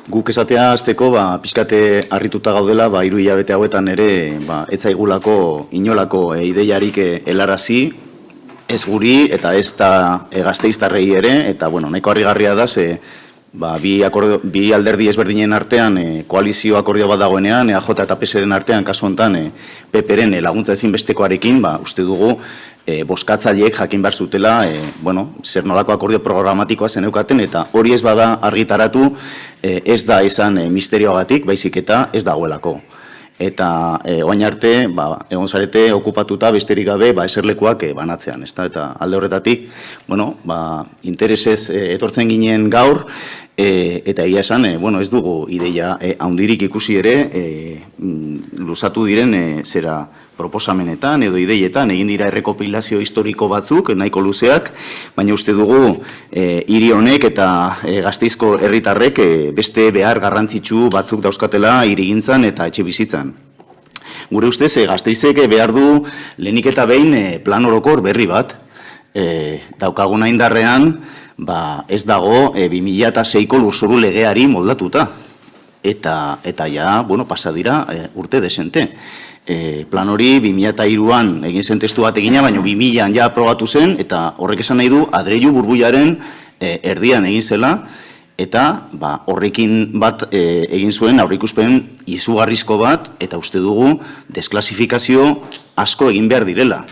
Guk esatea azteko, pixkate harrituta gaudela, 3 hilabete hauetan ere, ez zaigulako inolako ideiarik helarazi, ez guri eta ez da Gasteiztarrei ere, eta nahiko harrigarria da, ze bi alderdi ezberdinen artean koalizio akordio bat dagoenean, EAJ eta PSren artean, kasu honetan PPren laguntza ezinbestekoarekin, uste dugu boskatzaileek jakin behar zutela, zer nolako akordio programatikoa zeneukaten, eta hori ez bada argitaratu, ez da izan misterioagatik, baizik eta ez dagoelako. Eta oain arte, egon zarete okupatuta besterik gabe eserlekuak banatzean, eta alde horretatik, interesez etortzen ginen gaur, eta egia esan, ez dugu ideia handirik ikusi ere, luzatu diren zera proposamenetan edo ideietan, egin dira errekopilazio historiko batzuk, nahiko luzeak, baina uste dugu hiri honek eta Gasteizko herritarrek beste behar garrantzitsu batzuk dauzkatela hirigintzan eta etxe bizitzan. Gure ustez, Gasteizek behar du lehenik eta behin plan orokor berri bat, daukaguna indarrean, ez dago 2006ko lurzoru legeari moldatuta. Eta ja, pasa dira urte desente. Plan hori 2003an egin zen testu bat egina, baina 2000an ja aprobatu zen, eta horrek esan nahi du Adreilu burbuilaren erdian egin zela, eta horrekin bat egin zuen aurreikuspen izugarrizko bat, eta uste dugu desklasifikazio asko egin behar direla.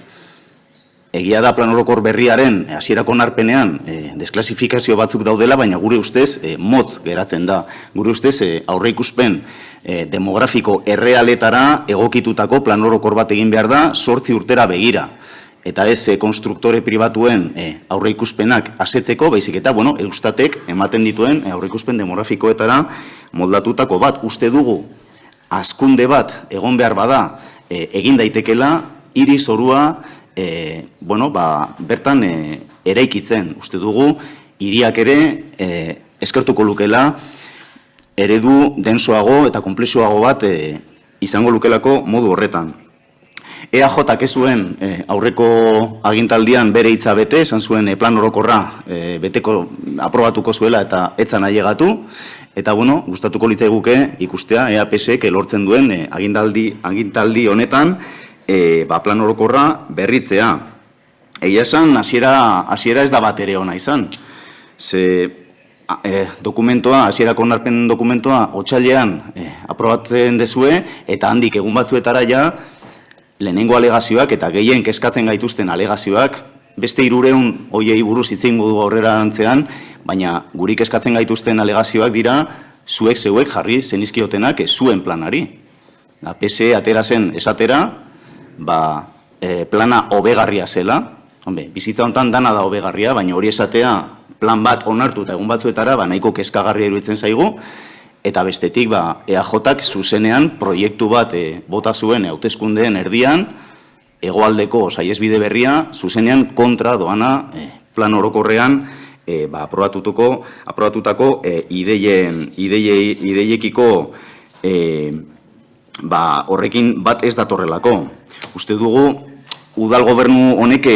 Egia da plan orokor berriaren hasierako onarpenean desklasifikazio batzuk daudela, baina gure ustez motz geratzen da. Gure ustez aurreikuspen demografiko errealetara egokitutako plan orokor bat egin behar da 8 urtera begira. Eta ez konstruktore pribatuen aurreikuspenak asetzeko, baizik eta Eustatek ematen dituen aurreikuspen demografikoetara moldatutako bat. Uste dugu hazkunde bat egon behar bada egin daitekela, hiri zorua bertan eraikitzen. Uste dugu, hiriak ere eskertuko lukela, eredu densoago eta konplexuago bat izango lukelako modu horretan. EAJak ez zuen aurreko agintaldian bere hitza bete, esan zuen plan orokorra aprobatuko zuela eta etzan ailegatu, eta gustatuko litzaiguke ikustea EAPSek lortzen duen agintaldi honetan plan orokorra berritzea. Egia esan, hasiera ez da bat ere ona izan. Ze dokumentoa, hasierako onarpen dokumentoa, otsailean aprobatzen dezue, eta handik egun batzuetara ja, lehenengo alegazioak eta gehien kezkatzen gaituzten alegazioak, beste 300 hoiei buruz hitz egingo dugu aurrera antzean, baina guri kezkatzen gaituzten alegazioak dira, zuek zeuek jarri zenizkiotenak zuen planari. PSE atera zen esatera, plana hobegarria zela, bizitza honetan dana da hobegarria, baina hori esatea plan bat onartu eta egun batzuetara nahiko kezkagarria iruditzen zaigu, eta bestetik EAJak zuzenean proiektu bat bota zuen hauteskundeen erdian, hegoaldeko saihesbide berria, zuzenean kontra doana plan orokorrean aprobatutako ideiekiko horrekin bat ez datorrelako. Uste dugu, udal gobernu honek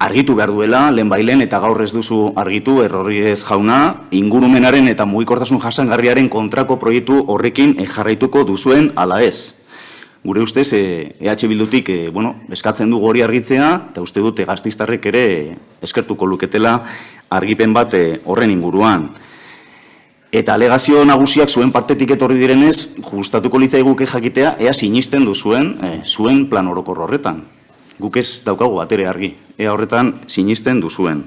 argitu behar duela, lehenbailen eta gaur ez duzu argitu, Errorriguez jauna, ingurumenaren eta mugikortasun jasangarriaren kontrako proiektu horrekin jarraituko duzuen ala ez. Gure ustez, EH Bildutik eskatzen dugu hori argitzea, eta uste dute Gasteiztarrek ere eskertuko luketela argipen bat horren inguruan. Eta alegazio nagusiak zuen partetik etorri direnez, gustatuko litzaiguke jakitea, ea sinisten duzuen zuen plan orokor horretan. Guk ez daukagu batere argi, ea horretan sinisten duzuen.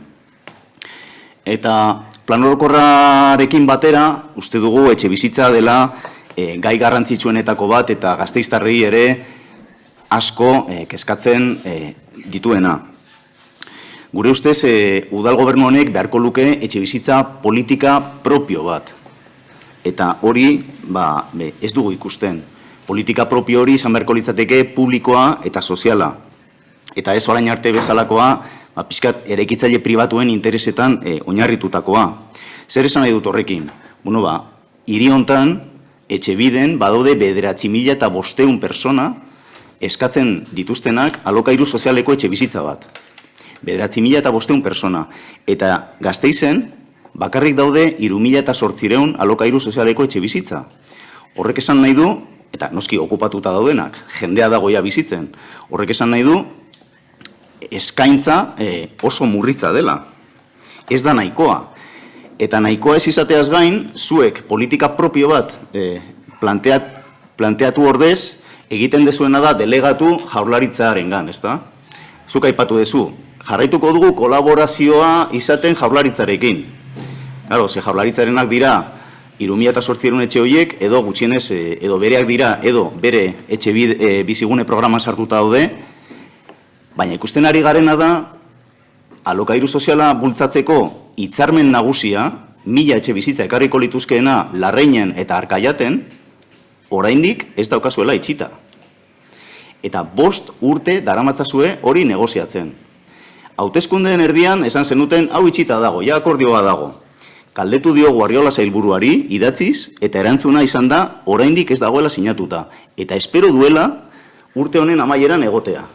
Eta plan orokorrarekin batera, uste dugu etxe bizitza dela gai garrantzitsuenetako bat eta Gasteiztarrei ere asko kezkatzen dituena. Gure ustez, udal gobernu honek beharko luke etxe bizitza politika propio bat. Eta hori, ez dugu ikusten. Politika propio hori izan beharko litzateke publikoa eta soziala. Eta ez orain arte bezalakoa, pixkat eraikitzaile pribatuen interesetan oinarritutakoa. Zer esan nahi dut horrekin? Hiri hontan, Etxebiden badaude 9.500 pertsona eskatzen dituztenak alokairu sozialeko etxe bizitza bat. 9.500 pertsona. Eta Gasteizen, bakarrik daude 3.800 alokairu sozialeko etxe bizitza. Horrek esan nahi du, eta noski okupatuta daudenak, jendea dagoia bizitzen, horrek esan nahi du, eskaintza oso murritza dela. Ez da nahikoa. Eta nahikoa ez izateaz gain, zuek politika propio bat planteatu ordez, egiten dezuena da delegatu jaurlaritzarengan, ezta? Zuk aipatu dezu, jarraituko dugu kolaborazioa izaten jaurlaritzarekin. Claro, ze jaurlaritzarenak dira 3.800 etxe horiek, edo gutxienez, edo bereak dira, edo bere etxe bizigune programan sartuta daude, baina ikusten ari garena da, alokairu soziala bultzatzeko hitzarmen nagusia, 1000 etxe bizitza ekarriko lituzkeena Larreinen eta Arkaiaten, oraindik ez daukazuela itxita. Eta 5 urte daramatzazue hori negoziatzen. Hauteskundeen erdian esan zenuten, hau itxita dago, ja akordioa dago. Galdetu diogu Arriola sailburuari, idatziz, eta erantzuna izan da, oraindik ez dagoela sinatuta. Eta espero duela urte honen amaieran egotea.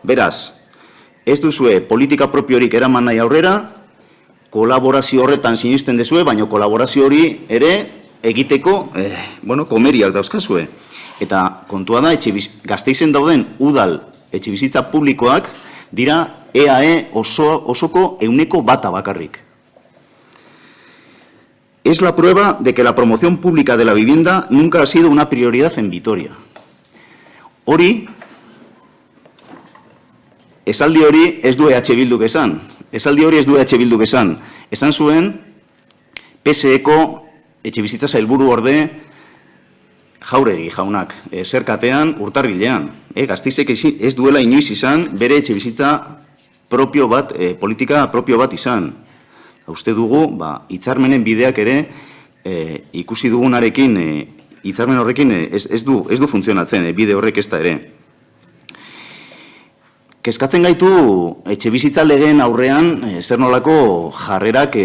Beraz, ez duzue politika propiorik eraman nahi aurrera, kolaborazio horretan sinisten dezue, baina kolaborazio hori ere egiteko, komeriak dauzkazue. Eta kontua da, Gasteizen dauden udal etxebizitza publikoak dira EAE osoko 100% bakarrik. Es la prueba de que la promoción pública de la vivienda nunca ha sido una prioridad en Vitoria. Esaldi hori ez du EH Bilduk esan. Esan zuen, PSE-ko etxebizitza sailburu orde Jauregi jaunak, zerkatean urtarrilean. Gasteizek ez duela inoiz izan, bere etxebizitza propio bat, politika propio bat izan. Uste dugu, hitzarmenen bideak ere, ikusi dugunarekin, hitzarmen horrekin ez du funtzionatzen, bide horrek ez da ere. Kezkatzen gaitu etxebizitza legeen aurrean zer nolako jarrerak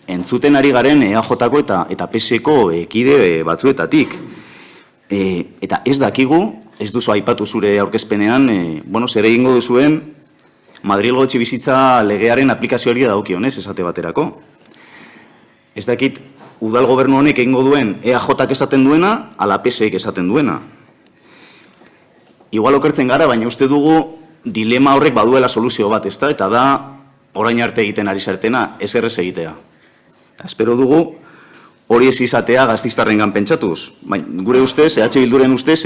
entzuten ari garen EAJ-ko eta PSE-ko kide batzuetatik. Eta ez dakigu, ez duzu aipatu zure aurkezpenean, zer egingo duzuen Madrilgo etxebizitza legearen aplikazioari daukionez esate baterako. Ez dakit udal gobernu honek egingo duen EAJ-ak esaten duena, ala PSE-ek esaten duena. Igual okertzen gara, baina uste dugu dilema horrek baduela soluzio bat, ezta? Eta da, orain arte egiten ari zartena, ez errez egitea. Espero dugu, hori ez izatea gasteiztarrengan pentsatuz. Gure ustez, EH Bilduren ustez,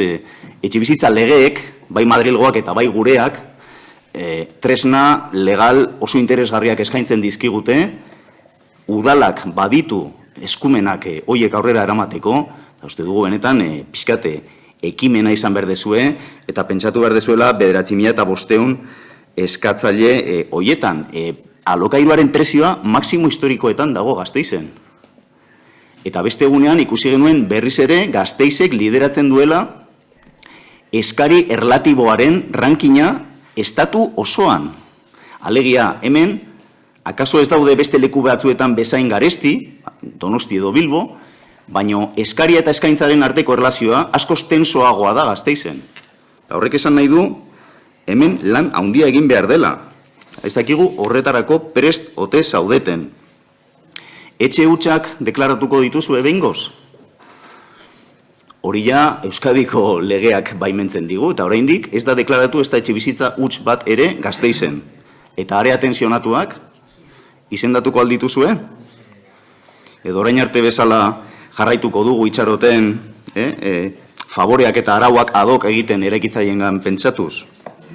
etxebizitza legeek, bai Madrilgoak eta bai gureak, tresna legal oso interesgarriak eskaintzen dizkigute, udalak baditu eskumenak hoiek aurrera eramateko, eta uste dugu benetan, pixkate, ekimena izan berdezue, eta pentsatu berdezuela 9.500 eskatzaile hoietan. Alokairuaren prezioa maksimo historikoetan dago Gasteizen. Eta beste egunean ikusi genuen berriz ere Gasteizek lideratzen duela eskari erlatiboaren rankina estatu osoan. Alegia, hemen, akaso ez daude beste leku batzuetan bezain garesti, Donosti edo Bilbo, baina eskaria eta eskaintzaren arteko erlazioa askoz tensoagoa da Gasteizen. Eta horrek esan nahi du, hemen lan handia egin behar dela. Ez dakigu horretarako prest ote zaudeten. Etxe hutsak deklaratuko dituzue behingoz? Hori ja Euskadiko legeak baimentzen digu, eta oraindik ez da deklaratu ez da etxe bizitza huts bat ere Gasteizen. Eta area tensionatuak izendatuko aldituzue? Edo orain arte bezala jarraituko dugu itxaroten, favoreak eta arauak adok egiten eraikitzaileengan pentsatuz?